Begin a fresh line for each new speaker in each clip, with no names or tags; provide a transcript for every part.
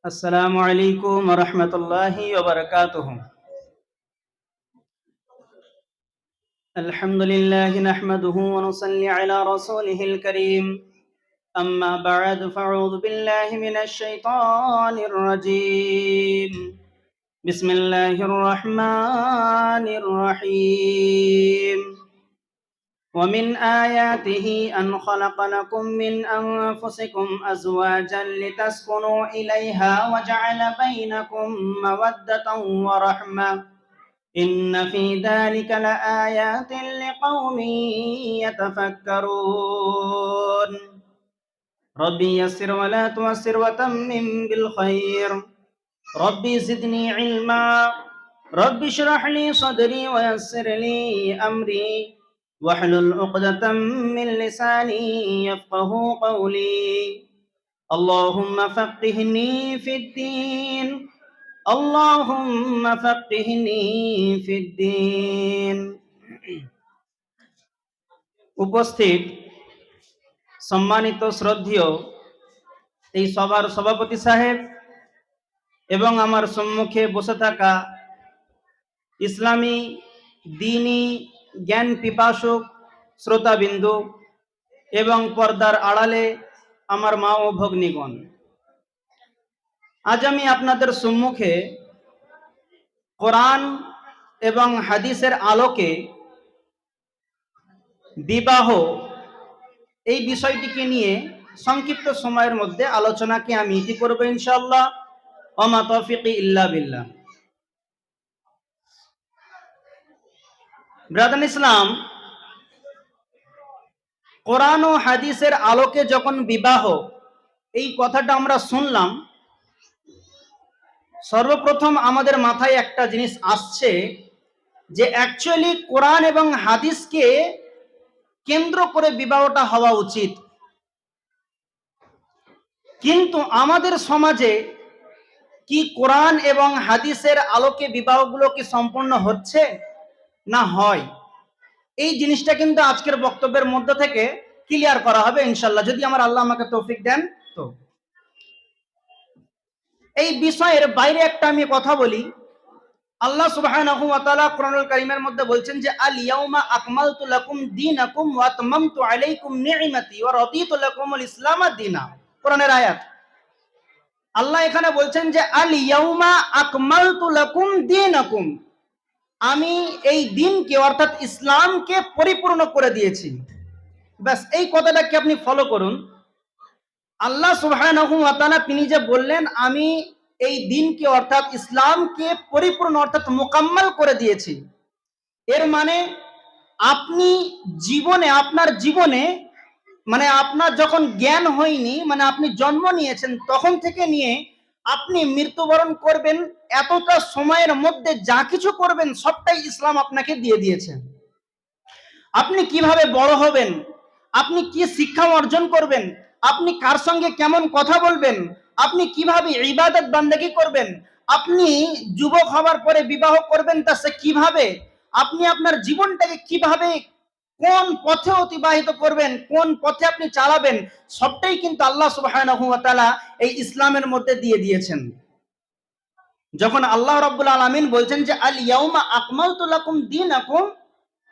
السلام عليكم ورحمة الله وبركاته. الحمد لله نحمده ونصلي على رسوله الكريم. أما بعد فأعوذ بالله من الشيطان الرجيم. بسم الله الرحمن الرحيم. ومن آياته أن خلق لكم من أنفسكم أزواجا لتسكنوا إليها وجعل بينكم مودة ورحمة إن في ذلك لآيات لقوم يتفكرون. ربي يسر ولا تعسر وتمم بالخير. ربي زدني علما. ربي اشرح لي صدري ويسر لي أمري واحلل عقدة من لساني يفقه قولي. اللهم فقهني في الدين. اللهم فقهني في الدين. উপস্থিত সম্মানিত শ্রদ্ধেয় এই সভার সভাপতি সাহেব এবং আমার সম্মুখে বসে থাকা ইসলামী দ্বীনি জ্ঞান পিপাসুক শ্রোতাবিন্দু এবং পর্দার আড়ালে আমার মা ও ভগ্নীগণ, আজ আমি আপনাদের সম্মুখে কোরআন এবং হাদিসের আলোকে বিবাহ এই বিষয়টিকে নিয়ে সংক্ষিপ্ত সময়ের মধ্যে আলোচনাকে আমি ইতি করব ইনশাআল্লাহ। ওমা তৌফিকি ইল্লা বিল্লাহ। ব্রাদার ইসলাম, কোরআন ও হাদিসের আলোকে যখন বিবাহ এই কথাটা আমরা শুনলাম, সর্বপ্রথম আমাদের মাথায় একটা জিনিস আসছে যে অ্যাকচুয়ালি কোরআন এবং হাদিসকে কেন্দ্র করে বিবাহটা হওয়া উচিত। কিন্তু আমাদের সমাজে কি কোরআন এবং হাদিসের আলোকে বিবাহগুলো কি সম্পূর্ণ হচ্ছে না হয়, এই জিনিসটা কিন্তু আজকের বক্তব্যের মধ্যে থেকে ক্লিয়ার করা হবে ইনশাআল্লাহ, যদি আমার আল্লাহ আমাকে তৌফিক দেন। তো এই বিষয়ের বাইরে একটা আমি কথা বলি। আল্লাহ সুবহানাহু ওয়া তাআলা কোরআনুল কারীমের মধ্যে বলছেন যে আল ইয়াউমা আকমালতু লাকুম দীনাকুম ওয়া আতমামতু আলাইকুম নি'মাতি ওয়া রাদিতু লাকুমুল ইসলামা দীনা। কোরআনের আয়াত। আল্লাহ এখানে বলছেন যে আল ইয়াউমা আকমালতু লাকুম দীনাকুম, আমি এই দিনকে অর্থাৎ ইসলামকে পরিপূর্ণ করে দিয়েছি। ব্যাস, এই কথাটাকে আপনি ফলো করুন। আল্লাহ সুবহানাহু ওয়া তাআলা তিনি যে বললেন আমি এই দিনকে অর্থাৎ ইসলামকে পরিপূর্ণ অর্থাৎ মোকাম্মল করে দিয়েছি, এর মানে আপনি জীবনে আপনার জীবনে মানে আপনার যখন জ্ঞান হয়নি, মানে আপনি জন্ম নিয়েছেন তখন থেকে নিয়ে আপনি মৃত্যুবরণ করবেন, এতটা সময়ের মধ্যে যা কিছু করবেন সবটাই ইসলাম আপনাকে দিয়ে দিয়েছে। আপনি কিভাবে বড় হবেন, আপনি কি শিক্ষা অর্জন করবেন, আপনি কার সঙ্গে কেমন কথা বলবেন, আপনি কিভাবে ইবাদত বান্দেগি করবেন, আপনি যুবক হওয়ার পরে বিবাহ করবেন তা সে কিভাবে, আপনি আপনার জীবনটাকে কিভাবে কোন পথে অতিবাহিত করবেন, কোন পথে আপনি চালাবেন, সবটাই কিন্তু আল্লাহ সুবহানাহু ওয়া তাআলা এই ইসলামের মধ্যে দিয়ে দিয়েছেন। যখন আল্লাহ রাব্বুল আলামিন বলছেন যে আল ইয়াউমা আকমালতু লাকুম দীনাকুম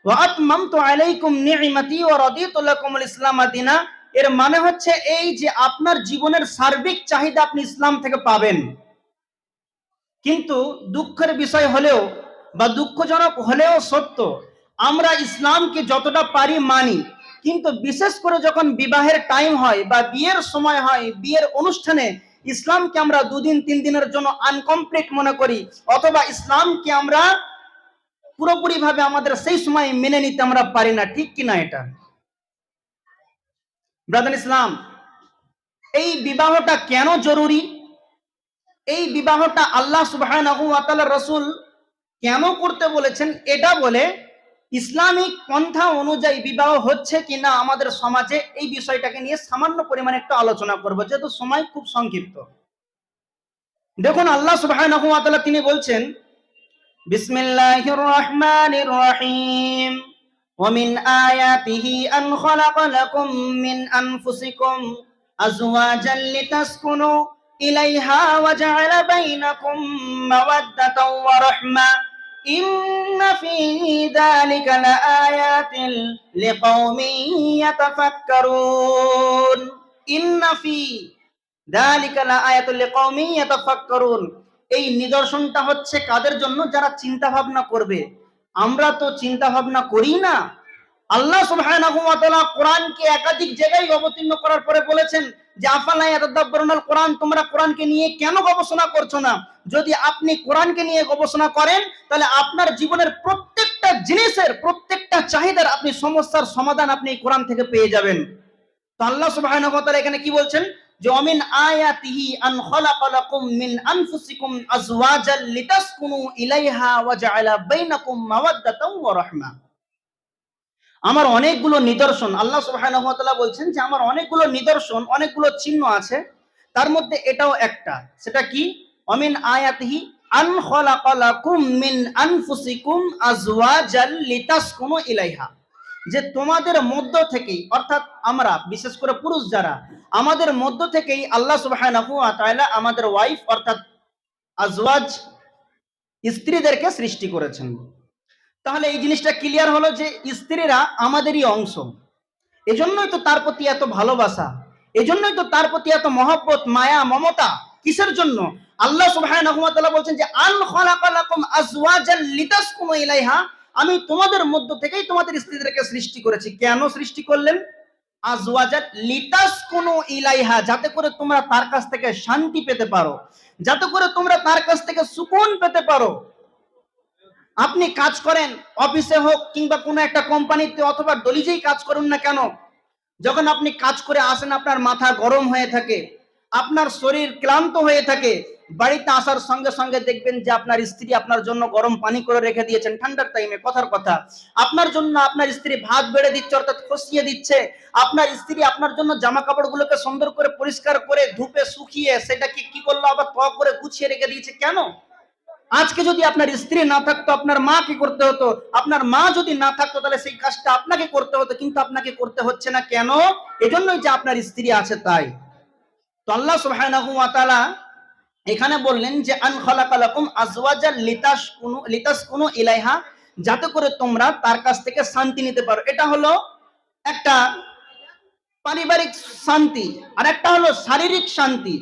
ওয়া আতমামতু আলাইকুম নি'মাতি ওয়া রাদিতু লাকুমুল ইসলামা দীনা, এর মানে হচ্ছে এই যে আপনার জীবনের সার্বিক চাহিদা আপনি ইসলাম থেকে পাবেন। কিন্তু দুঃখের বিষয় হলেও বা দুঃখজনক হলেও সত্য, আমরা ইসলামকে যতটা পারি মানি, কিন্তু বিশেষ করে যখন বিবাহের টাইম হয় বা বিয়ের সময় হয়, বিয়ের অনুষ্ঠানে ইসলামকে আমরা 2 দিন 3 দিনের জন্য আনকমপ্লিট মনে করি, অথবা ইসলামকে আমরা পুরোপুরি ভাবে আমাদের সেই সময় মেনে নিতে আমরা পারি না, ঠিক কিনা এটা? ব্রাদার ইসলাম, এই বিবাহটা কেন জরুরি, এই বিবাহটা আল্লাহ সুবহানাহু ওয়া তাআলা রাসূল কেন করতে বলেছেন, এটা বলে ইসলামিক পন্থা অনুযায়ী বিবাহ হচ্ছে কিনা আমাদের সমাজে, এই বিষয়টাকে নিয়ে সামান্য পরিমাণে একটু আলোচনা করব, যেহেতু সময় খুব সংক্ষিপ্ত। দেখুন আল্লাহ সুবহানাহু ওয়া তাআলা তিনি বলছেন বিসমিল্লাহির রহমানির রহিম ওয়া মিন আয়াতিহি আন খালাকা লাকুম মিন আনফুসিকুম আজওয়াজান লিতাসকুনু ইলাইহা ওয়া জাআলা বাইনাকুম মাওয়াদ্দাতাও ওয়া রাহমা ইন্না ফী যালিকা লাআয়াতিন লিকাওমিন ইয়াতাফাক্কারুন। ইন্না ফী যালিকা লাআয়াতুল লিকাওমিন ইয়াতাফাক্কারুন। এই নিদর্শনটা হচ্ছে কাদের জন্য? যারা চিন্তা ভাবনা করবে। আমরা তো চিন্তা ভাবনা করি না। আল্লাহ সুবহানাহু ওয়া তাআলা কোরআনকে একাধিক জায়গায় অবতীর্ণ করার পরে বলেছেন যে আফালা ইয়াতাদাব্বারুনাল কোরআন, তোমরা কোরআনকে নিয়ে কেন গবেষণা করছো না? যদি আপনি কোরআনকে নিয়ে গবেষণা করেন তাহলে আপনার জীবনের প্রত্যেকটা জিনিসের, প্রত্যেকটা চাহিদার আপনি সমস্যার সমাধান আপনি কোরআন থেকে পেয়ে যাবেন। তো আল্লাহ সুবহানাহু ওয়া তাআলা এখানে কি বলছেন? যে অমিন আয়াতিহি আন খালাকা লাকুম মিন আনফুসিকুম আজওয়াজাল লিতাসকুনু ইলাইহা ওয়া জাআলা বাইনাকুম মাওয়াদ্দাতাও ওয়া রাহমা। আমার অনেকগুলো নিদর্শন, আল্লাহ সুবহানাহু ওয়া তাআলা বলছেন যে আমার অনেকগুলো নিদর্শন, অনেকগুলো চিহ্ন আছে, তার মধ্যে এটাও একটা। সেটা কি? অমিন আয়াতিহি আন খালাকা লাকুম মিন আনফুসিকুম আজওয়াজাল লিতাসকুনু ইলাইহা। যে তোমাদের মধ্য থেকেই, অর্থাৎ আমরা বিশেষ করে পুরুষ যারা, আমাদের মধ্য থেকেই আল্লাহ সুবহানাহু ওয়া তাআলা আমাদের ওয়াইফ অর্থাৎ আজওয়াজ স্ত্রীদেরকে সৃষ্টি করেছেন। তাহলে এই জিনিসটা ক্লিয়ার হলো যে স্ত্রীরা আমাদেরই অংশ। এজন্যই তো তার প্রতি এত ভালোবাসা, এজন্যই তো তার প্রতি এত মহব্বত, মায়া, মমতা। কিসের জন্য? আল্লাহ সুবহানাহু ওয়া তাআলা বলছেন যে আন খালাকা লাকুম আজওয়াজাল লিতাসকুনু ইলাইহা, আমি তোমাদের মধ্য থেকেই তোমাদের স্ত্রীদেরকে সৃষ্টি করেছি। কেন সৃষ্টি করলেন? আজওয়াজাল লিতাসকুনু ইলাইহা, যাতে করে তোমরা তার কাছ থেকে শান্তি পেতে পারো, যাতে করে তোমরা তার কাছ থেকে সুকুন পেতে পারো। আপনি কাজ করেন, অফিসে হোক কিংবা কোনো একটা কোম্পানিতে অথবা দলিজেই কাজ করুন না কেন, যখন আপনি কাজ করে আসেন আপনার মাথা গরম হয়ে থাকে, আপনার শরীর ক্লান্ত হয়ে থাকে, বাড়িতে আসার সঙ্গে সঙ্গে দেখবেন যে আপনার স্ত্রী আপনার জন্য গরম পানি করে রেখে দিয়েছেন ঠান্ডার টাইমে। কথার কথা, আপনার জন্য আপনার স্ত্রী ভাত বেড়ে দিচ্ছে, অর্থাৎ খসিয়ে দিচ্ছে। আপনার স্ত্রী আপনার জন্য জামা কাপড়গুলোকে সুন্দর করে পরিষ্কার করে ধুপে শুকিয়ে সেটাকে কি করলো, আবার ত্বক করে গুছিয়ে রেখে দিয়েছে। কেন? আজকে যদি আপনার স্ত্রী না থাকতো আপনার মা কি করতে হতো? আপনার মা যদি না থাকতো তাহলে সেই কাজটা আপনাকে করতে হতো, কিন্তু আপনাকে করতে হচ্ছে না। কেন? এজন্যই যে আপনার স্ত্রী আছে তাই। তো আল্লাহ সুবহানাহু ওয়া তাআলা এখানে বললেন যে আন খালাকা লাকুম আজওয়াজাল লিতাসকুনু ইলাইহা, যাতে করে তোমরা তার কাছ থেকে শান্তি নিতে পারো। এটা হলো একটা পারিবারিক শান্তি, আর একটা হলো শারীরিক শান্তি।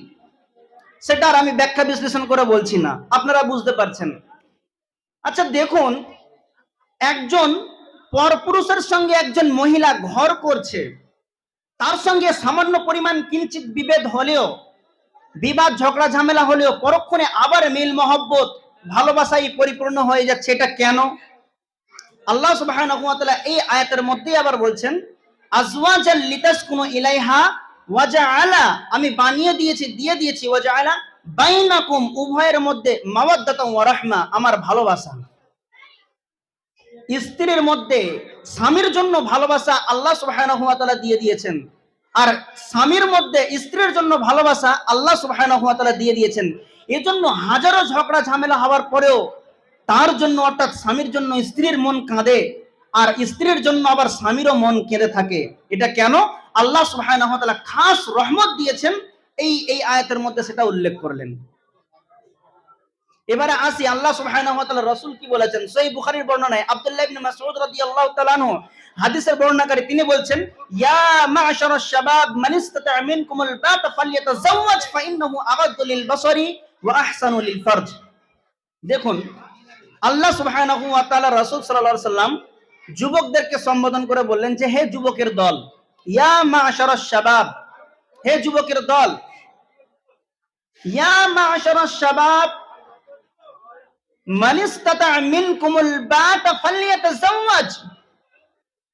সেটা আর আমি ব্যাখ্যা বিশ্লেষণ করে বলছি না, আপনারা বুঝতে পারছেন। আচ্ছা দেখুন, একজন পরপুরুষের সঙ্গে একজন মহিলা ঘর করছে, তার সঙ্গে সামান্য পরিমাণ কিঞ্চিত বিভেদ হলেও, বিবাদ ঝগড়া ঝামেলা হলেও পরক্ষণে আবার মিল মহব্বত ভালোবাসায় পরিপূর্ণ হয়ে যাচ্ছে। এটা কেন? আল্লাহ সুবহানাহু ওয়া তাআলা এই আয়াতের মধ্যে আবার বলছেন আজওয়াজাল লিতাসকুনু ইলাইহা ওয়া জাআলা, আমি বানিয়ে দিয়েছি, দিয়ে দিয়েছি, ওয়া জাআলা বাইনাকুম, উভয়ের মধ্যে মাওয়াদ্দাতাও ওয়া রাহমা, আমার ভালোবাসা। স্ত্রীর মধ্যে স্বামীর জন্য ভালোবাসা আল্লাহ সুবহানাহু ওয়া তাআলা দিয়ে দিয়েছেন, আর স্বামীর মধ্যে স্ত্রীর জন্য ভালোবাসা আল্লাহ সুবহানাহু ওয়া তাআলা দিয়ে দিয়েছেন। এজন্য হাজারো ঝগড়া ঝামেলা হওয়ার পরেও তার জন্য, অর্থাৎ স্বামীর জন্য স্ত্রীর মন কাঁদে, আর স্ত্রীর জন্য আবার স্বামীরও মন কেঁদে থাকে। এটা কেন? আল্লাহ সুবহানাহু ওয়া তাআলা খাস রহমত দিয়েছেন, এই আয়াতের মধ্যে সেটা উল্লেখ করলেন। এবারে আসি আল্লাহ সুবহানাহু ওয়া তাআলা রাসূল কি বলেছেন। সহিহ বুখারীর বর্ণনায় আব্দুল্লাহ ইবনে মাসউদ রাদিয়াল্লাহু তাআলা আনহু হাদিসের বর্ণনাকারী, তিনি বলছেন ইয়া মা'শারাশ শাবাব মান ইসতাতা'a মিনকুমুল বাতা ফালইয়াতাযাওয়াজ ফাইন্নাহু আগাদ্দু লিল বাসারি ওয়া আহসানু লিল ফারজ। দেখুন, আল্লাহ সুবহানাহু ওয়া তাআলা রাসূল সাল্লাল্লাহু আলাইহি সাল্লাম যুবকদেরকে সম্বোধন করে বললেন যে হে যুবকের দল, ইয়া মা'শারাশ শাবাব, হে যুবকের দল, ইয়া মা'শারাশ শাবাব মান ইসতাতা'a মিনকুমুল বাতা ফালইয়াতাযাওয়াজ,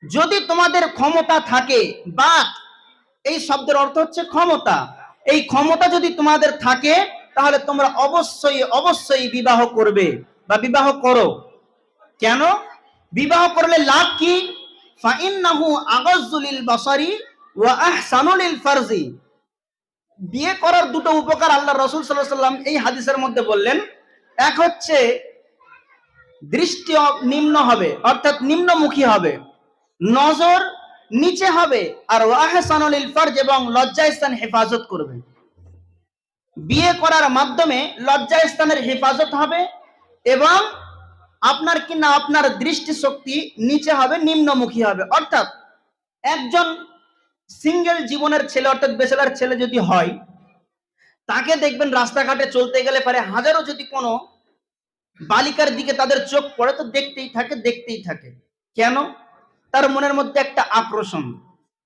যদি তোমাদের ক্ষমতা থাকে, বাত এই শব্দের অর্থ হচ্ছে ক্ষমতা, এই ক্ষমতা যদি তোমাদের থাকে তাহলে তোমরা অবশ্যই অবশ্যই বিবাহ করবে বা বিবাহ করো। কেন? বিবাহ করলে লাভ কি? ফাইন্নাহু আগাজ্জু লিল বাসারি ওয়া আহসানু লিল ফারজি। বিয়ে করার দুটো উপকার আল্লাহ রাসূল সাল্লাল্লাহু আলাইহি ওয়াসাল্লাম এই হাদিসের মধ্যে বললেন। এক হচ্ছে দৃষ্টি নিম্ন হবে, অর্থাৎ নিম্নমুখী হবে, নজর নিচে হবে, আর ওয়া আহসানু লিল ফারজ, এবং লজ্জাস্থান হেফাজত করবে। বিয়ে করার মাধ্যমে লজ্জাস্থানের হেফাজত হবে এবং আপনার কিনা আপনার দৃষ্টিশক্তি নিচে হবে, নিম্নমুখী হবে। অর্থাৎ একজন সিঙ্গেল জীবনের ছেলে অর্থাৎ ব্যাচেলর ছেলে যদি হয়, তাকে দেখবেন রাস্তাঘাটে চলতে গেলে পারে হাজারো যদি কোনো বালিকার দিকে তাদের চোখ পড়ে তো দেখতেই থাকে দেখতেই থাকে। কেন? তার মনের মধ্যে একটা আকর্ষণ,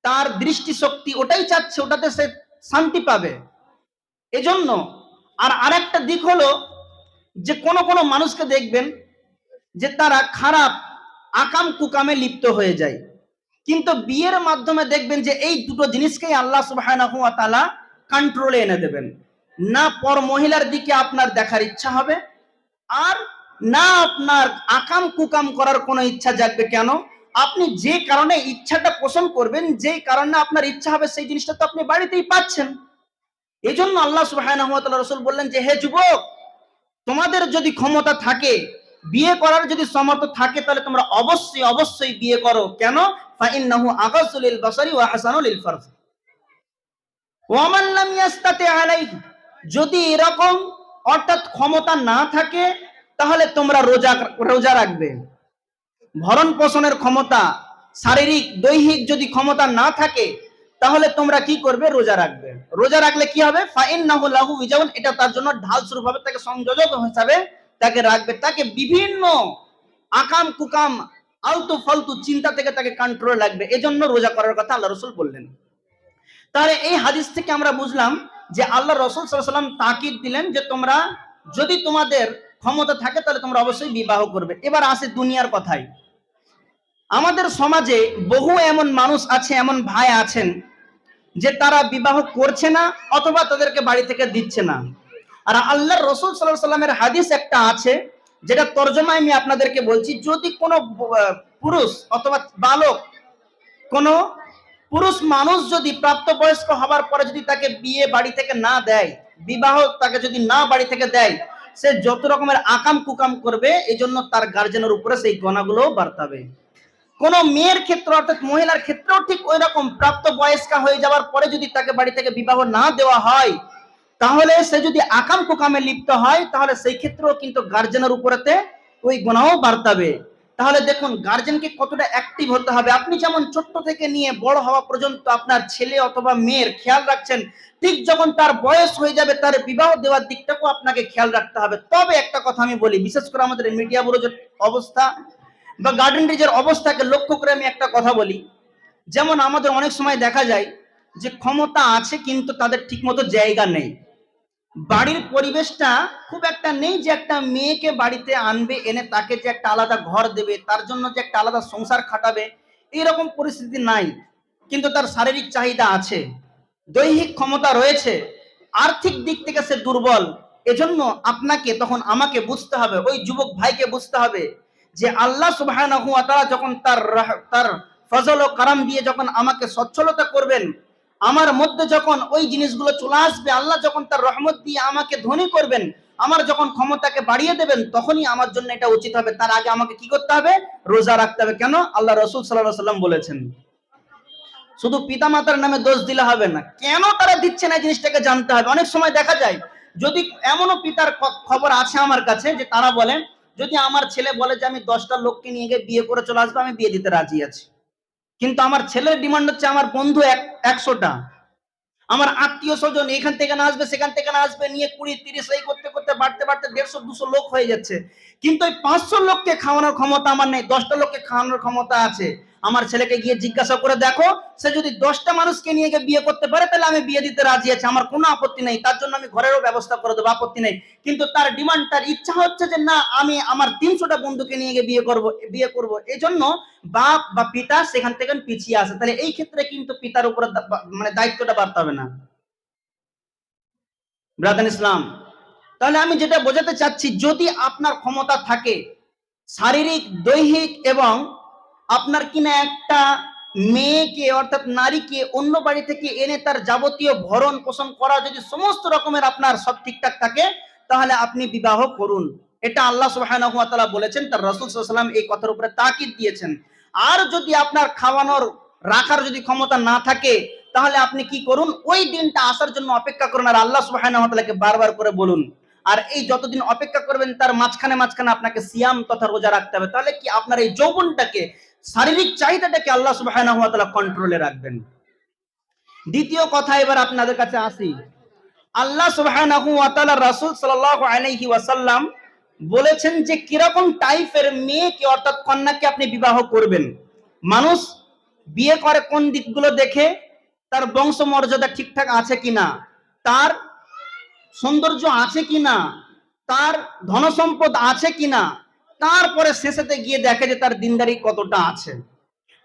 তার দৃষ্টিশক্তি ওটাই চাচ্ছে, ওটাতে সে শান্তি পাবে। এজন্য আর আরেকটা দিক হলো যে কোন কোন মানুষকে দেখবেন যে তারা খারাপ আকাম কুকামে লিপ্ত হয়ে যায়, কিন্তু বিয়ের মাধ্যমে দেখবেন যে এই দুটো জিনিসকেই আল্লাহ সুবহানাহু ওয়া তাআলা কন্ট্রোলে এনে দেবেন। না পর মহিলার দিকে আপনার দেখার ইচ্ছা হবে, আর না আপনার আকাম কুকাম করার কোনো ইচ্ছা জাগবে। কেন? আপনি যে কারণে ইচ্ছাটা পোষণ করবেন, যে কারণে আপনার ইচ্ছা হবে, সেই জিনিসটা তো আপনি বাড়িতেই পাচ্ছেন। এজন্য আল্লাহ সুবহানাহু ওয়া তাআলা রাসূল বললেন যে হে যুবক, তোমাদের যদি ক্ষমতা থাকে, বিয়ে করার যদি সামর্থ্য থাকে, তাহলে তোমরা অবশ্যই অবশ্যই বিয়ে করো। কেন? ফাইন্নাহু আগাসু লিল বাসারি ওয়া হাসানু লিল ফারজ ওয়া মান লাম ইয়াস্তাতি আলাইহি, যদি এরকম অর্থাৎ ক্ষমতা না থাকে তাহলে তোমরা রোজা রাখবে। ভরণ পোষণের ক্ষমতা, শারীরিক দৈহিক যদি ক্ষমতা না থাকে তাহলে তোমরা কি করবে? রোজা রাখবে। রোজা রাখলে কি হবে? ফাইন্নাহু লাহু উইজাউন, এটা তার জন্য ঢাল স্বরূপ হবে, তাকে সংযোজক হিসাবে তাকে রাখবে, তাকে বিভিন্ন আকাম কুকাম আলতু ফালতু চিন্তা থেকে তাকে কন্ট্রোল রাখবে। এজন্য রোজা করার কথা আল্লাহ রাসূল বললেন। তাহলে এই হাদিস থেকে আমরা বুঝলাম যে আল্লাহ রাসূল সাল্লাল্লাহু আলাইহি ওয়াসাল্লাম তাকিদ দিলেন যে তোমরা যদি তোমাদের ক্ষমতা থাকে তাহলে তোমরা অবশ্যই বিবাহ করবে। এবার আসে দুনিয়ার কথায়। আমাদের সমাজে বহু এমন মানুষ আছে, এমন ভাই আছেন যে তারা বিবাহ করছে না অথবা তাদেরকে বাড়ি থেকে দিচ্ছে না। আর আল্লাহর রাসূল সাল্লাল্লাহু আলাইহি ওয়াসাল্লামের হাদিস একটা আছে, যেটা তরজমায় আমি আপনাদেরকে বলছি। যদি কোনো পুরুষ অথবা বালক, কোনো পুরুষ মানুষ যদি প্রাপ্তবয়স্ক হবার পরে যদি তাকে বিয়ে বাড়ি থেকে না দেয়, বিবাহ তাকে যদি না বাড়ি থেকে দেয়, সে যত রকমের আকাম কুকাম করবে, এই জন্য তার গার্জেনের উপরে সেই গণাগুলো বাড়তাবে। কোন মেয়ের ক্ষেত্রে অর্থাৎ মহিলার ক্ষেত্রেও ঠিক ওই রকম প্রাপ্তবয়স্কা হয়ে যাওয়ার পরে যদি তাকে বাড়ি থেকে বিবাহ না দেওয়া হয়, তাহলে সে যদি আকাম কুকামে লিপ্ত হয়, তাহলে সেই ক্ষেত্রেও কিন্তু গার্জেনের উপরেতে ওই গুনাহও বাড়তাবে। তাহলে দেখুন গার্জেনকে কতটা অ্যাক্টিভ হতে হবে। আপনি যেমন ছোট্ট থেকে নিয়ে বড় হওয়া পর্যন্ত আপনার ছেলে অথবা মেয়ের খেয়াল রাখছেন, ঠিক যখন তার বয়স হয়ে যাবে তার বিবাহ দেওয়ার দিকটাকেও আপনাকে খেয়াল রাখতে হবে। তবে একটা কথা আমি বলি, বিশেষ করে আমাদের মিডিয়া ব্যুরোর অবস্থা বা গার্ডেন রিজের অবস্থাকে লক্ষ্য করে আমি একটা কথা বলি। যেমন আমাদের অনেক সময় দেখা যায় যে ক্ষমতা আছে কিন্তু তাদের ঠিকমতো জায়গা নেই, বাড়ির পরিবেশটা খুব একটা নেই যে একটা মেয়েকে বাড়িতে আনবে, এনে তাকে যে একটা আলাদা ঘর দেবে, তার জন্য যে একটা আলাদা সংসার খাটাবে, এইরকম পরিস্থিতি নাই। কিন্তু তার শারীরিক চাহিদা আছে, দৈহিক ক্ষমতা রয়েছে, আর্থিক দিক থেকে সে দুর্বল। এজন্য আপনাকে তখন আমাকে বুঝতে হবে, ওই যুবক ভাইকে বুঝতে হবে যে আল্লাহ সুবহানাহু ওয়া তাআলা যখন তার ফজল ও কারাম দিয়ে যখন আমাকে সচ্ছলতা করবেন, আমার মধ্যে যখন ওই জিনিসগুলো চলে আসবে, আল্লাহ যখন তার রহমত দিয়ে আমাকে ধনী করবেন, আমার যখন ক্ষমতাকে বাড়িয়ে দেবেন, তখনই আমার জন্য এটা উচিত হবে। তার আগে আমাকে কি করতে হবে? রোজা রাখতে হবে। কেন? আল্লাহ রাসূল সাল্লাল্লাহু আলাইহি ওয়াসাল্লাম বলেছেন। শুধু পিতা মাতার নামে দোষ দিলে হবে না, কেন তারা দিচ্ছে না জিনিসটাকে জানতে হবে। অনেক সময় দেখা যায়, যদি এমনও পিতার খবর আছে আমার কাছে যে তারা বলেন, যদি আমার ছেলে বলে যে আমি 10টা লোককে নিয়ে গিয়ে বিয়ে করে চলে আসবো, আমি বিয়ে দিতে রাজি আছি, কিন্তু আমার ছেলের ডিমান্ড হচ্ছে আমার বন্ধু 100টা, আমার আত্মীয় স্বজন এখান থেকে না আসবে সেখান থেকে না আসবে, নিয়ে 20-30 এই করতে করতে বাড়তে বাড়তে 150-200 লোক হয়ে যাচ্ছে। কিন্তু ওই 500 লোককে খাওয়ানোর ক্ষমতা আমার নেই, 10টা লোককে খাওয়ানোর ক্ষমতা আছে। আমার ছেলেকে গিয়ে জিজ্ঞাসা করে দেখো, সে যদি 10টা মানুষকে নিয়ে গিয়ে বিয়ে করতে পারে, তাহলে আমি বিয়ে দিতে রাজি আছি, আমার কোনো আপত্তি নেই, তার জন্য আমি ঘরেরও ব্যবস্থা করে দেবো, আপত্তি নেই। কিন্তু তার ডিমান্ড, তার ইচ্ছা হচ্ছে যে না, আমি আমার 300টা বন্ধুকে নিয়ে গিয়ে বিয়ে করব। এই জন্য বাপ বা পিতা সেখান থেকে পিছিয়ে আসে। তাহলে এই ক্ষেত্রে কিন্তু পিতার উপরে মানে দায়িত্বটা বাড়তে হবে না, ব্রাদার ইসলাম। তাহলে আমি যেটা বোঝাতে চাচ্ছি, যদি আপনার ক্ষমতা থাকে শারীরিক দৈহিক, এবং আপনার কিনা একটা মেয়েকে অর্থাৎ নারীকে অন্য বাড়ি থেকে এনে তার যাবতীয় ভরণ পোষণ করা যদি সমস্ত রকমের আপনার সব ঠিকঠাক থাকে, তাহলে আপনি বিবাহ করুন। এটা আল্লাহ সুবহানাহু ওয়া তাআলা বলেছেন, তার রাসূল সাল্লাল্লাহু আলাইহি ওয়াসাল্লাম এই কথার উপরে তাকিদ দিয়েছেন। আর যদি আপনার খাওয়ানোর রাখার যদি ক্ষমতা না থাকে, তাহলে আপনি কি করুন, ওই দিনটা আসার জন্য অপেক্ষা করুন আর আল্লাহ সুবহানাহু ওয়া তাআলাকে বারবার করে বলুন। আর এই যতদিন অপেক্ষা করবেন তার মাঝখানে মাঝখানে আপনাকে সিয়াম তথা রোজা রাখতে হবে। তাহলে কি আপনার এই যৌবনটাকে, শারীরিক চাহিদাটাকে আল্লাহ সুবহানাহু ওয়া তাআলা কন্ট্রোলে রাখবেন। দ্বিতীয় কথা এবার আপনাদের কাছে আসি। আল্লাহ সুবহানাহু ওয়া তাআলা রাসূল সাল্লাল্লাহু আলাইহি ওয়াসাল্লাম বলেছেন যে কিরকম টাইপের মেয়েকে অর্থাৎ কন্যাকে আপনি বিবাহ করবেন। মানুষ বিয়ে করে কোন দিকগুলো দেখে? তার বংশ মর্যাদা ঠিকঠাক আছে কিনা, তার সৌন্দর্য আছে কিনা, তার ধনসম্পদ আছে কিনা, তারপরে শেষেতে গিয়ে দেখে যে তার দিনদারি কতটা আছে।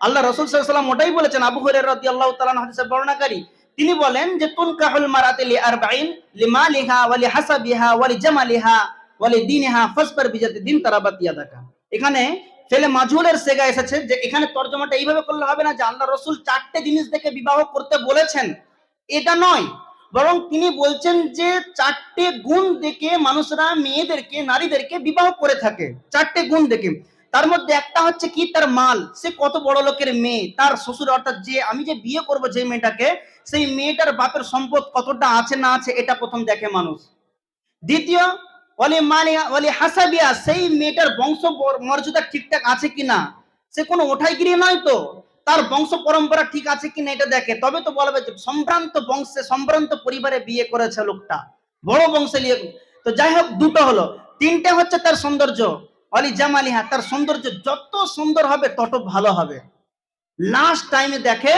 আল্লাহ রাসূল সাল্লাল্লাহু আলাইহি ওয়াসাল্লাম ওটাই বলেছেন। আবু হুরায়রা রাদিয়াল্লাহু তাআলা আনহু হাদিসের বর্ণনাকারী, তিনি বলেন যে তুনকাহুল মারাতি লিআরবাইন লিমালিহা ওয়া লিহাসাবিহা ওয়া লিজামালিহা ওয়া লিদিনিহা ফাসবার বিজাতি দিন তারাবাত ইয়াদাকা। এখানে ফেলে মাজহুলের সেগা এসেছে, যে এখানে তরজমাটা এইভাবে করলে হবে না যে আল্লাহ রাসূল চারটে জিনিস দেখে বিবাহ করতে বলেছেন, এটা নয়। বরং তিনি বলছেন যে চারটে গুণ দেখে মানুষরা মেয়েদেরকে, নারীদেরকে বিবাহ করে থাকে, চারটে গুণ দেখে। তার মধ্যে একটা হচ্ছে কি, তার মাল, সে কত বড় লোকের মেয়ে, তার শ্বশুর অর্থাৎ যে আমি যে বিয়ে করব যে মেয়েটাকে, সেই মেয়েটার বাপের সম্পদ কতটা আছে না আছে, এটা প্রথম দেখে মানুষ। দ্বিতীয়, ওয়ালি হাসাবিয়া, সেই মেয়েটার বংশ মর্যাদা ঠিকঠাক আছে কিনা, সে কোনো ওঠাইগিরি নয় তো, তার বংশ পরম্পরা ঠিক আছে কিনা এটা দেখে, তবে তো বলবে যে সম্ভ্রান্ত বংশে, সম্ভ্রান্ত পরিবারে বিয়ে করেছে লোকটা, বড় বংশে নিয়ে। তো যাই হোক, দুটো হলো। তিনটে হচ্ছে তার সৌন্দর্য, অলি জামালিহা, তার সৌন্দর্য যত সুন্দর হবে তত ভালো হবে। লাস্ট টাইমে দেখে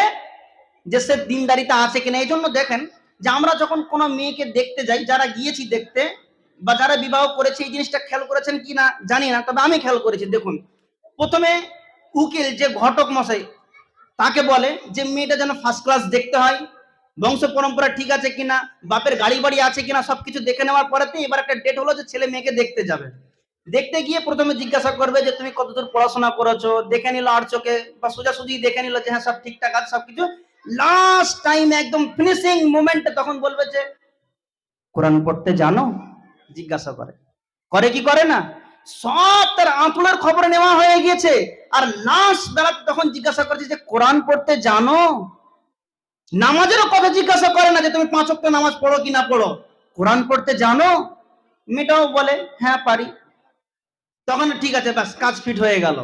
যে সে দিনদারিতা আছে কিনা। এই জন্য দেখেন যে আমরা যখন কোনো মেয়েকে দেখতে যাই, যারা গিয়েছি দেখতে বা যারা বিবাহ করেছে, এই জিনিসটা খেয়াল করেছেন কিনা জানি না, তবে আমি খেয়াল করেছি। দেখুন, প্রথমে উকিল যে ঘটক মশাই তাকে বলে যে মেয়েটা যেন ফার্স্ট ক্লাস দেখতে হয়, বংশ পরম্পরা ঠিক আছে কিনা, বাপের গাড়ি বাড়ি আছে কিনা, সবকিছু দেখে নেওয়ার পরেতে এবার একটা ডেট হলো যে ছেলে মেয়েকে দেখতে যাবে। দেখতে গিয়ে প্রথমে জিজ্ঞাসা করবে যে তুমি কতদূর পড়াশোনা করেছো, দেখে নিল আর চোখে বা সোজাসুজি দেখে নিল যে হ্যাঁ সব ঠিকঠাক আছে সবকিছু। লাস্ট টাইম একদম ফিনিশিং মোমেন্টে তখন বলবে যে কোরআন পড়তে জানো, জিজ্ঞাসা করে, করে কি করে না, সব তার আঁতুলের খবর নেওয়া হয়ে গিয়েছে। আর লাস্ট বেলাতে তখন জিজ্ঞাসা করছে যে কোরআন পড়তে জানো। নামাজেরও কথা জিজ্ঞাসা করে না যে তুমি 5 ওয়াক্ত নামাজ পড়ো কি না পড়ো, কোরআন পড়তে জানো। মেয়েটাও বলে হ্যাঁ পারি। তখন ঠিক আছে, ব্যাস কাজ ফিট হয়ে গেল।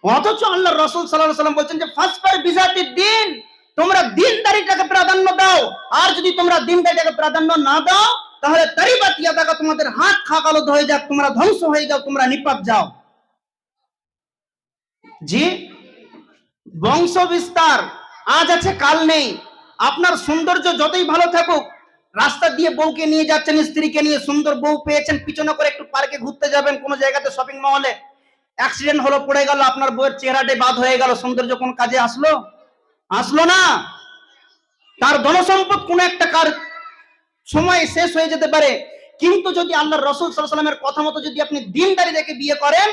অথচ আল্লাহ রাসূল সাল্লাল্লাহু আলাইহি ওয়াসাল্লাম বলছেন যে ফাসবার বিজাতি দিন, তোমরা দিনদারিটাকে প্রাধান্য দাও। আর যদি তোমরা দিনদারিটাকে প্রাধান্য না দাও, তাহলে তারিবাত ইয়াদাকা, তোমাদের হাত খাকালত হয়ে যাক, তোমরা ধ্বংস হয়ে যাও, তোমরা নিপাত যাও। জি, বংশ বিস্তার আজ আছে কাল নেই। আপনার সৌন্দর্য যতই ভালো থাকুক, রাস্তা দিয়ে বউকে নিয়ে যাচ্ছেন, স্ত্রীকে নিয়ে, সুন্দর বউ পেয়েছেন, পিছনে করে একটু পার্কে ঘুরতে যাবেন, কোনো জায়গাতে শপিং মহলে, অ্যাক্সিডেন্ট হলো, পড়ে গেল, আপনার বউয়ের চেহারাটাই বাদ হয়ে গেল, সৌন্দর্য কোন কাজে আসলো? আসলো না। তার ধনসম্পদ কোন একটা কার সময় শেষ হয়ে যেতে পারে। কিন্তু যদি আল্লাহ রাসূল সাল্লাল্লাহু আলাইহি ওয়াসাল্লামের কথা মতো যদি আপনি দিনদারি দেখে বিয়ে করেন,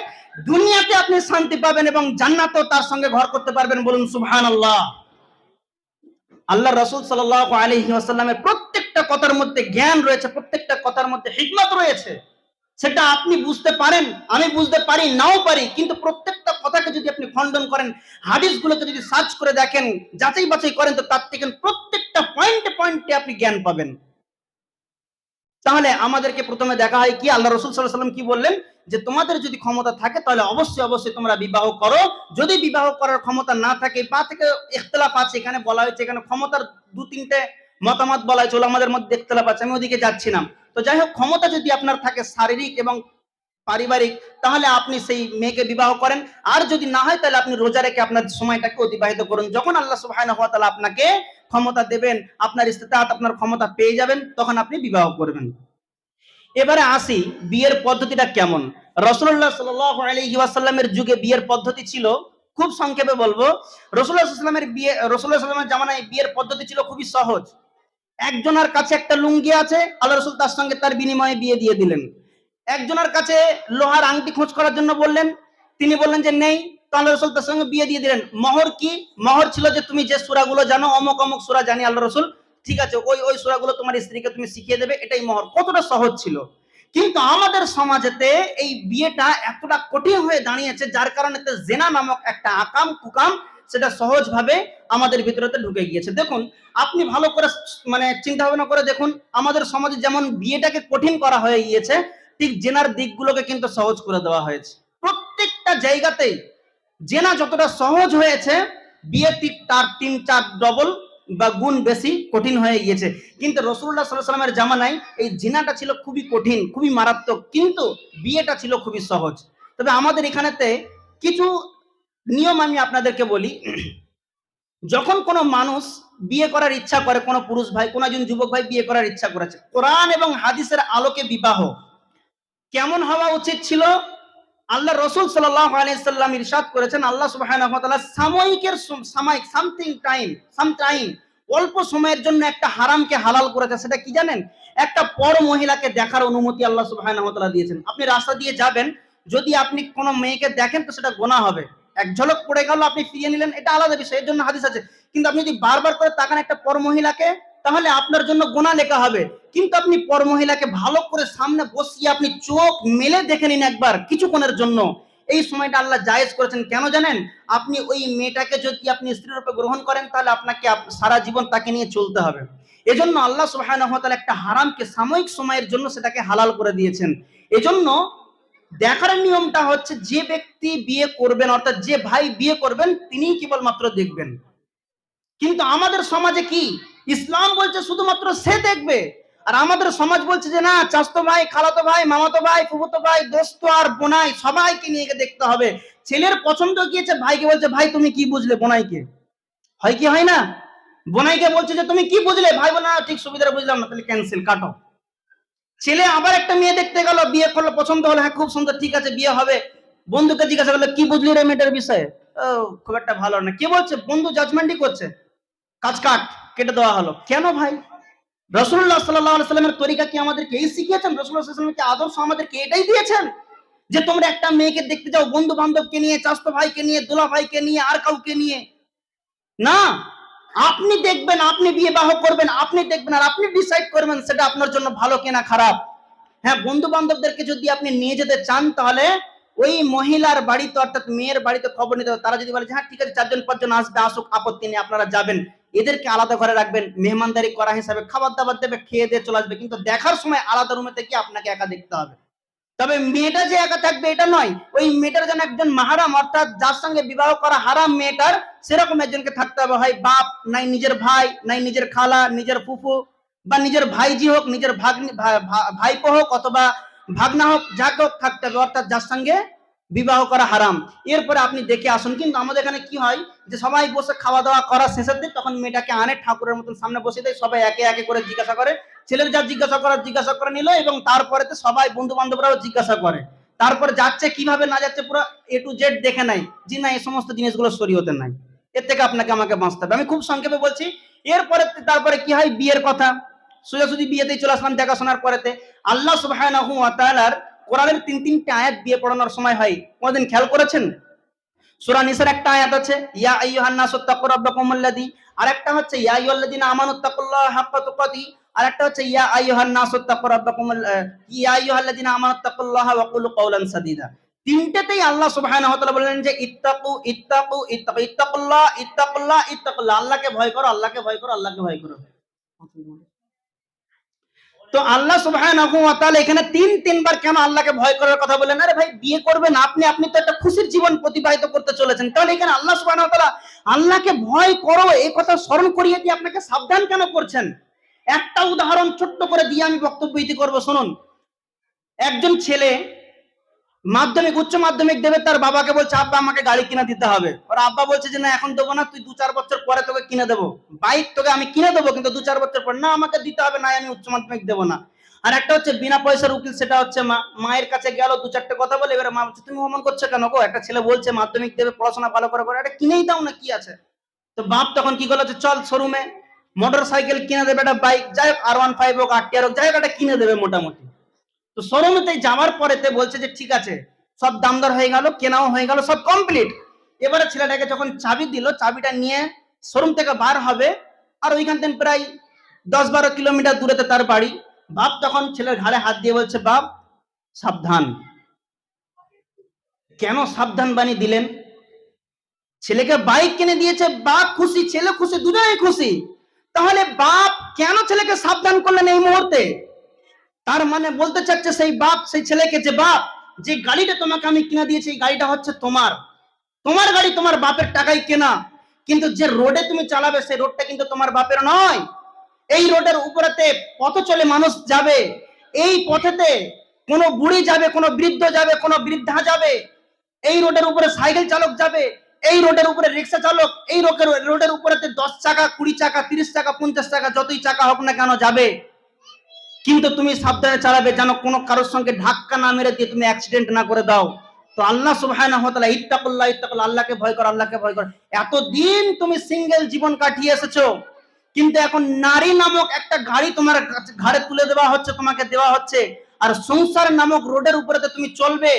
দুনিয়াতে আপনি শান্তি পাবেন এবং জান্নাতেও তার সঙ্গে ঘর করতে পারবেন। বলুন সুবহানাল্লাহ। আল্লাহ রাসূল সাল্লাল্লাহু আলাইহি ওয়াসাল্লামের প্রত্যেকটা কথার মধ্যে জ্ঞান রয়েছে, প্রত্যেকটা কথার মধ্যে হিকমত রয়েছে। সেটা আপনি বুঝতে পারেন, আমি বুঝতে পারি নাও পারি, কিন্তু প্রত্যেকটা কথাকে যদি আপনি খণ্ডন করেন, হাদিসগুলোকে যদি সার্চ করে দেখেন, যাচাই বাছাই করেন, তো তার থেকে প্রত্যেকটা পয়েন্টে পয়েন্টে আপনি জ্ঞান পাবেন। তাহলে আমাদেরকে প্রথমে দেখা হয় কি, আল্লাহ রাসূল সাল্লাল্লাহু আলাইহি ওয়াসাল্লাম কি বললেন যে তোমাদের যদি ক্ষমতা থাকে তাহলে অবশ্যই অবশ্যই তোমরা বিবাহ করো। যদি বিবাহ করার ক্ষমতা না থাকে, পা থেকে ইখতিলাফ আছে, এখানে বলা হয়েছে, এখানে ক্ষমতার 2-3টে মতামত বলা হয়েছে, ওলামাদের মধ্যে ইখতিলাফ আছে, আমি ওদিকে যাচ্ছি না। তো যাই হোক, ক্ষমতা যদি আপনার থাকে শারীরিক এবং পারিবারিক, তাহলে আপনি সেই মেয়েকে বিবাহ করেন। আর যদি না হয় তাহলে আপনি রোজা রেখে আপনার সময়টাকে অতিবাহিত করুন। যখন আল্লাহ সুবহানাহু ওয়া তাআলা আপনাকে ক্ষমতা দেবেন, আপনার ইস্তিতাআত, আপনার ক্ষমতা পেয়ে যাবেন, তখন আপনি বিবাহ করবেন। এবারে আসি বিয়ের পদ্ধতিটা কেমন। রাসূলুল্লাহ সাল্লাল্লাহু আলাইহি ওয়াসাল্লামের যুগে বিয়ের পদ্ধতি ছিল, খুব সংক্ষেপে বলবো, রাসূলুল্লাহ সাল্লাল্লাহু আলাইহি ওয়াসাল্লামের বিয়ে, রাসূলুল্লাহ সাল্লাল্লাহু আলাইহি ওয়াসাল্লামের জামানায় বিয়ের পদ্ধতি ছিল খুবই সহজ। একজনের কাছে একটা লুঙ্গি আছে, আল্লাহ রাসূল তার সঙ্গে তার বিনিময়ে বিয়ে দিয়ে দিলেন। একজনের কাছে লোহার আংটি খোঁজ করার জন্য বললেন, তিনি বললেন যে নেই, তো আল্লাহ রাসূল তার সঙ্গে বিয়ে দিয়ে দিলেন। মোহর কি? মোহর ছিল যে তুমি যে সূরাগুলো জানো, অমুক অমুক সূরা জানি আল্লাহ রাসূল, ঠিক আছে, ওই ওই সূরাগুলো তোমার স্ত্রীকে তুমি শিখিয়ে দেবে, এটাই মোহর। কতটা সহজ ছিল। কিন্তু আমাদের সমাজেতে এই বিয়েটা এতটা কঠিন হয়ে দাঁড়িয়েছে, যার কারণে জেনা নামক একটা আকাম কুকাম সেটা সহজভাবে আমাদের ভিতরেতে ঢুকে গিয়েছে। দেখুন, আপনি ভালো করে মানে চিন্তা ভাবনা করে দেখুন, আমাদের সমাজে যেমন বিয়েটাকে কঠিন করা হয়ে গিয়েছে, ঠিক জেনার দিকগুলোকে কিন্তু সহজ করে দেওয়া হয়েছে। প্রত্যেকটা জায়গাতেই জেনা যতটা সহজ হয়েছে, বিয়ে ঠিক তার 3-4 ডবল বা গুণ বেশি কঠিন হয়ে গিয়েছে। কিন্তু রাসূলুল্লাহ সাল্লাল্লাহু আলাইহি ওয়াসাল্লামের জামানায় এই জিনাটা ছিল খুবই কঠিন, খুবই মারাত্মক, কিন্তু বিয়েটা ছিল খুবই সহজ। তবে আমাদের এখানেতে কিছু নিয়ম আমি আপনাদেরকে বলি। যখন কোনো মানুষ বিয়ে করার ইচ্ছা করে, কোনো পুরুষ ভাই, কোনো একজন যুবক ভাই বিয়ে করার ইচ্ছা করেছে, কোরআন এবং হাদিসের আলোকে বিবাহ কেমন হওয়া উচিত ছিল, আল্লাহ রসুল সাল্লাল্লাহু আলাইহি সাল্লাম ইরশাদ করেছেন, আল্লাহ সুবহানাহু ওয়া তাআলা সাময়িক সামটাইম অল্প সময়ের জন্য একটা হারামকে হালাল করেছে। সেটা কি জানেন? একটা পর মহিলাকে দেখার অনুমতি আল্লাহ সুবহানাহু ওয়া তাআলা দিয়েছেন। আপনি রাস্তা দিয়ে যাবেন, যদি আপনি কোনো মেয়েকে দেখেন তো সেটা গুনাহ হবে। এক ঝলক পড়ে গেল, আপনি ফিরিয়ে নিলেন, এটা আলাদা বিষয়, এর জন্য হাদিস আছে। কিন্তু আপনি যদি বারবার করে তাকান একটা পর মহিলাকে, তাহলে আপনার জন্য গুনাহ লেখা হবে। কিন্তু আপনি পর মহিলাকে ভালো করে সামনে বসিয়ে আপনি চোখ মেলে দেখে নিন একবার কিছুক্ষণের জন্য, এই সময়টা আল্লাহ জায়েজ করেছেন। কেন জানেন? আপনি ওই মেয়েটাকে যদি আপনি স্ত্রী রূপে গ্রহণ করেন, তাহলে আপনাকে সারা জীবন তাকে নিয়ে চলতে হবে। এজন্য আল্লাহ সুবহানাহু ওয়া তাআলা একটা হারামকে সাময়িক সময়ের জন্য সেটাকে হালাল করে দিয়েছেন। এজন্য দেখার নিয়মটা হচ্ছে, যে ব্যক্তি বিয়ে করবেন, অর্থাৎ যে ভাই বিয়ে করবেন, তিনিই কেবলমাত্র দেখবেন। কিন্তু আমাদের সমাজে কি, ইসলাম বলছে শুধুমাত্র সে দেখবে, আর আমাদের সমাজ বলছে যে না, চাচতো ভাই, খালাতো ভাই, মামাতো ভাই, ফুফুতো ভাই, দোস্ত আর বোনাই সবাইকে নিয়ে দেখতে হবে। ছেলের পছন্দ গিয়েছে, ভাইকে বলছে ভাই তুমি কি বুঝলে বোনাইকে, হয় কি হয় না? বোনাইকে বলছে যে তুমি কি বুঝলে, ভাই বলে না ঠিক সুবিধা বুঝলাম না, তাহলে ক্যান্সেল, কাটো। ছেলে আবার একটা মেয়ে দেখতে গেল, বিয়ে করলো, পছন্দ হলো, হ্যাঁ খুব সুন্দর, ঠিক আছে বিয়ে হবে। বন্ধুকে জিজ্ঞাসা করলো কি বুঝলি রে মেয়েটার বিষয়ে, ও খুব একটা ভালো না। কি বলছে? বন্ধু জাজমেন্টই করছে, কাজ কাট, কেটে দেওয়া হলো। কেন ভাই? রাসূলুল্লাহ সাল্লাল্লাহু আলাইহি সাল্লামের তরিকা কি আমাদেরকে এই শিখিয়েছেন? রাসূলুল্লাহ সাল্লাল্লাহু আলাইহি ওয়াসাল্লাম কি আদর্শ আমাদেরকে এটাই দিয়েছেন যে তোমরা একটা মেয়েকে দেখতে যাও বন্ধু বান্ধবকে নিয়ে, চাচতো ভাইকে নিয়ে, দোলা ভাইকে নিয়ে, আর কাউকে নিয়ে না? আপনি দেখবেন, আপনি বিবাহ করবেন, আপনি দেখবেন, আর আপনি ডিসাইড করবেন সেটা আপনার জন্য ভালো কিনা খারাপ। হ্যাঁ, বন্ধু বান্ধবদেরকে যদি আপনি নিয়ে যেতে চান, তাহলে ওই মহিলার বাড়িতে, অর্থাৎ মেয়ের বাড়িতে খবর নিতে হবে। তারা যদি বলে হ্যাঁ ঠিক আছে 4-5 জন আসবে, আসুক, আপত্তি নেই, আপনারা যাবেন, এদেরকে আলাদা ঘরে রাখবেন, মেহমানদারি করা হিসাবে খাবার দাবার দেবে, খেয়ে দিয়ে চলে আসবে। কিন্তু দেখার সময় আলাদা রুমে থেকে আপনাকে একা দেখতে হবে। তবে মেয়েটা যে একা থাকবে এটা নয়, ওই মেয়েটার যেন একজন মাহারাম, অর্থাৎ যার সঙ্গে বিবাহ করা হারাম মেয়েটার, সেরকম একজনকে থাকতে হবে। হয় বাপ, নাই নিজের ভাই, নাই নিজের খালা, নিজের ফুফু, বা নিজের ভাইজি হোক, নিজের ভাইপো হোক, অথবা ভাগনা হোক, যাকে হোক থাকতে হবে, অর্থাৎ যার সঙ্গে বিবাহ করা হারাম। এরপরে আপনি দেখে আসুন। কিন্তু আমাদের এখানে কি হয়, যে সবাই বসে খাওয়া দাওয়া করার শেষের দিন, তখন মেয়েটাকে আনে ঠাকুরের মতন সামনে বসে দেয়, সবাই একে একে করে জিজ্ঞাসা করে, ছেলের যা জিজ্ঞাসা করে নিল, এবং তারপরে তো সবাই বন্ধু বান্ধবরাও জিজ্ঞাসা করে, তারপরে যাচ্ছে কিভাবে না যাচ্ছে পুরো A to Z দেখে নাই, যে না এই সমস্ত জিনিসগুলো শরীয়তে নাই, এর থেকে আপনাকে আমাকে বাঁচতে হবে। আমি খুব সংক্ষেপে বলছি। এরপরে তারপরে কি হয়, বিয়ের কথা, সোজাসুজি বিয়েতেই চলে আসলাম দেখাশোনার পরেতে। আল্লাহ সুবহানাহু ওয়া তাআলার কোরআনের 3-3টে আয়াত বিয়ে পড়ানোর সময় হয়, কোনদিন খেয়াল করেছেন? সূরা নিসার একটা আয়াত আছে, ইয়া আইয়ুহান নাসু তাকু রাব্বাকুমুল্লাযী, আরেকটা হচ্ছে ইয়া আইয়ুহাল্লাযীনা আমানুত্তাকুল্লাহা হাক্কা তুকাতিহি, আরেকটা হচ্ছে ইয়া আইয়ুহান নাসু তাকু রাব্বাকুমুল ইয়া আইয়ুহাল্লাযীনা আমানুত্তাকুল্লাহা ওয়া কুলু কাওলান সাদীদা। তিনটেতেই আল্লাহ সুবহানাহু ওয়া তাআলা বলেন যে ইত্তাকুল্লাহ, আল্লাহকে ভয় করো, আল্লাহকে ভয় করো, আল্লাহকে ভয় করো। তো আল্লাহ সুবহানাহু ওয়া তাআলা এখানে 3-3বার কেন আল্লাহকে ভয় করার কথা বলেন? আরে ভাই বিয়ে করবেন আপনি তো একটা খুশির জীবন অতিবাহিত করতে চলেছেন, তাহলে এখানে আল্লাহ সুবহানাহু ওয়া তাআলা আল্লাহকে ভয় করো এই কথা স্মরণ করিয়ে দিয়ে আপনাকে সাবধান কেন করছেন? একটা উদাহরণ ছোট্ট করে দিয়ে আমি বক্তব্য ইতি করব, শুনুন। একজন ছেলে উচ্চ মাধ্যমিক দেবে, তার বাবাকে বলছে আব্বা আমাকে গাড়ি কিনে দিতে হবে। ওর আব্বা বলছে যে না এখন দেবো না, তুই 2-4 বছর পরে তোকে কিনে দেবো, বাইক তোকে আমি কিনে দেবো, কিন্তু 2-4 বছর পর। না আমাকে দিতে হবে, না আমি উচ্চ মাধ্যমিক দেবো না। আর একটা হচ্ছে বিনা পয়সার উকিল, সেটা হচ্ছে মা। মায়ের কাছে গেল 2-4টে কথা বলে, এবারে মা বলছে তুমি অমন করছো কেন গো, একটা ছেলে বলছে মাধ্যমিক দেবে, পড়াশোনা ভালো করে করে, এটা কিনেই দাও না, কি আছে। তো বাপ তখন কি করলো, চল শোরুমে মোটর সাইকেল কিনে দেবে, একটা বাইক, যাই হোক R15 হোক, RTR হোক, যাই হোক একটা কিনে দেবে মোটামুটি। তো শোরুমেতে যাওয়ার পরেতে বলছে যে ঠিক আছে, সব দাম দর হয়ে গেল, কেনাও হয়ে গেল, সব কমপ্লিট। এবারে ছেলেটাকে যখন চাবি দিল, চাবিটা নিয়ে শোরুম থেকে বার হবে, আর ওইখান থেকে প্রায় 10-12 কিলোমিটার দূরেতে তার বাড়ি। বাপ তখন ছেলের ঘাড়ে হাত দিয়ে বলছে বাপ সাবধান। কেন সাবধান বাণী দিলেন? ছেলেকে বাইক কিনে দিয়েছে, বাপ খুশি, ছেলে খুশি, দুজনেই খুশি। তাহলে বাপ কেন ছেলেকে সাবধান করলেন এই মুহূর্তে? তার মানে বলতে চাচ্ছে সেই বাপ সেই ছেলেকে, যে বাপ, যে গাড়িটা তোমাকে আমি কিনে দিয়েছি এই গাড়িটা হচ্ছে তোমার, তোমার গাড়ি, তোমার বাপের টাকায় কেনা, কিন্তু যে রোডে তুমি চালাবে সেই রোডটা কিন্তু তোমার বাপের নয়। এই রোডের উপরেতে পথ চলে মানুষ যাবে, এই পথেতে কোনো বুড়ি যাবে, কোনো বৃদ্ধ যাবে, কোনো বৃদ্ধা যাবে, এই রোডের উপরে সাইকেল চালক যাবে, এই রোডের উপরে রিক্সা চালক, এই রোডের উপরেতে 10 চাকা, 20 চাকা, 30 চাকা, 50 চাকা, যতই চাকা হোক না কেন যাবে। কিন্তু তুমি সাবধানে চালাবে, যেন কোনো কারোর সঙ্গে ধাক্কা না মেরে দিয়ে তুমি অ্যাক্সিডেন্ট না করে দাও। তো আল্লাহ সুবহানাহু ওয়া তাআলা ইত্তাকুল্লাহ, ইত্তাকুল্লাহ, আল্লাহকে ভয় করো, আল্লাহকে ভয় করো। এতদিন তুমি সিঙ্গেল জীবন কাটিয়ে এসেছো, কিন্তু এখন নারী নামক একটা গাড়ি তোমার ঘাড়ে তুলে দেওয়া হচ্ছে, তোমাকে দেওয়া হচ্ছে, আর সংসার নামক রোডের উপরে তুমি চলবে।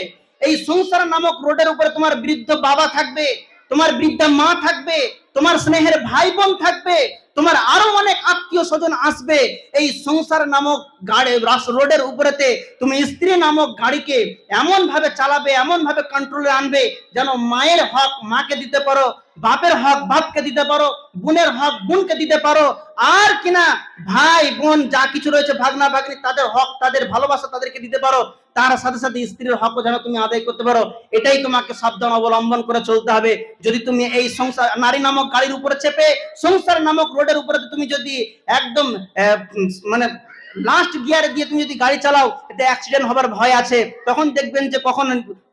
এই সংসার নামক রোডের উপরে তোমার বৃদ্ধ বাবা থাকবে, তোমার বৃদ্ধা মা থাকবে, তোমার স্নেহের ভাই বোন থাকবে, তোমার আরো অনেক আত্মীয় স্বজন আসবে। এই সংসার নামক গাড়ি রোডের উপরেতে তুমি স্ত্রী নামক গাড়িকে এমন ভাবে চালাবে, এমন ভাবে কন্ট্রোলে আনবে, যেন মায়ের হক মাকে দিতে পারো, বাপের হক বাপকে দিতে পারো, বোনের হক বোনকে দিতে পারো, আর কিনা ভাই বোন যা কিছু রয়েছে, ভাগনা ভাগ্নি, তাদের হক, তাদের ভালোবাসা তাদেরকে দিতে পারো। তার সাথে সাথে স্ত্রীর হকও যেন তুমি আদায় করতে পারো। এটাই তোমাকে সাবধান অবলম্বন করে চলতে হবে। যদি তুমি এই সংসার নারী নামক গাড়ির উপরে চেপে সংসার নামক রোডের উপরে তুমি যদি একদম মানে লাস্ট গিয়ারে দিয়ে তুমি যদি গাড়ি চালাও, এতে অ্যাক্সিডেন্ট হবার ভয় আছে। তখন দেখবেন যে কখন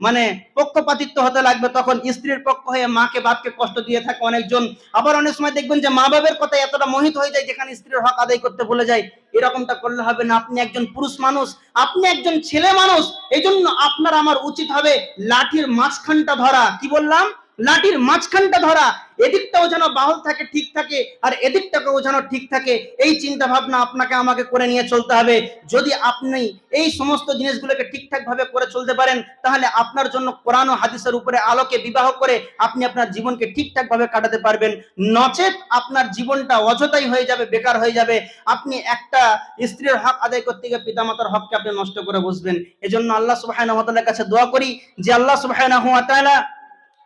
মানে পক্ষপাতিত্ব হতে লাগবে, তখন স্ত্রীর পক্ষ হয়ে মাকে বাপকে কষ্ট দিয়ে থাকে অনেকজন। আবার অনেক সময় দেখবেন যে মা বাবার কথা এতটা মোহিত হয়ে যায় যেখানে স্ত্রীর হক আদায় করতে ভুলে যায়। এরকমটা করলে হবে না। আপনি একজন পুরুষ মানুষ, আপনি একজন ছেলে মানুষ, এই জন্য আপনার আমার উচিত হবে লাঠির মাঝখানটা ধরা। কি বললাম? লাঠির মাঝখানটা ধরা, এদিকটাও যেন বাহুল থাকে, ঠিক থাকে, আর এদিকটাকেও যেন ঠিক থাকে। এই চিন্তা ভাবনা আপনাকে আমাকে করে নিয়ে চলতে হবে। যদি আপনি এই সমস্ত জিনিসগুলোকে ঠিকঠাক ভাবে করে চলতে পারেন, তাহলে আপনার জন্য কোরআন ও হাদিসের উপরে আলোকে বিবাহ করে আপনি আপনার জীবনকে ঠিকঠাক ভাবে কাটাতে পারবেন। নচেত আপনার জীবনটা অযথাই হয়ে যাবে, বেকার হয়ে যাবে। আপনি একটা স্ত্রীর হক আদায় করতে গিয়ে পিতামাতার হককে আপনি নষ্ট করে বসবেন। এজন্য আল্লাহ সুবহানাহু ওয়া তাআলার কাছে দোয়া করি যে আল্লাহ সুবহানাহু ওয়া তাআলা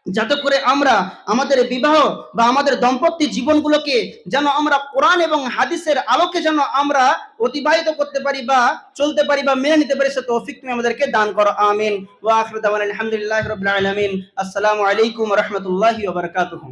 যাতে করে আমরা আমাদের বিবাহ বা আমাদের দাম্পত্য জীবনগুলোকে যেন আমরা কোরআন এবং হাদিসের আলোকে যেন আমরা অতিবাহিত করতে পারি বা চলতে পারি বা মেনে নিতে পারি, সে তৌফিক তুমি আমাদেরকে দান করো। আমিন। ওয়া আখিরু দাওয়ানা আলহামদুলিল্লাহি রাব্বিল আলামিন। আসসালামু আলাইকুম ওয়া রাহমাতুল্লাহি ওয়া বারাকাতুহু।